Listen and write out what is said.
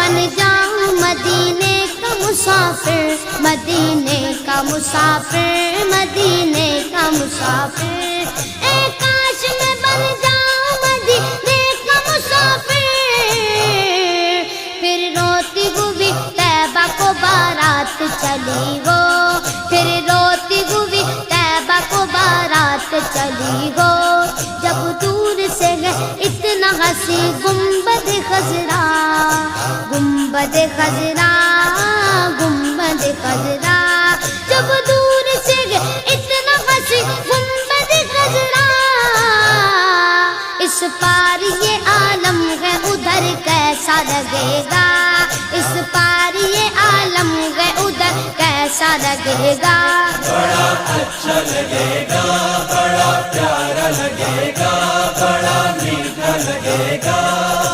بن جاؤں مدینے کا مسافر، مدینے کا مسافر، مدینے کا مسافر، اے کاش میں بن جاؤں مدینے کا مسافر، پھر روتی ہوئی طیبہ کو بارات چلی ہو، پھر روتی ہوئی طیبہ کو بارات چلی ہو، جب دور سے ہے اتنا ہنسی گنبد خضرا، گنبد خضرا، گنبد خضرا، جب دور سے ہے اتنا ہنسی گنبد خضرا، اس پار یہ عالم ہے ادھر کیسا لگے گا، اس پار یہ عالم ہے ادھر کیسا لگے گا، بڑا اچھا لگے گا، بڑا پیارا لگے گا، بڑا میٹھا لگے گا۔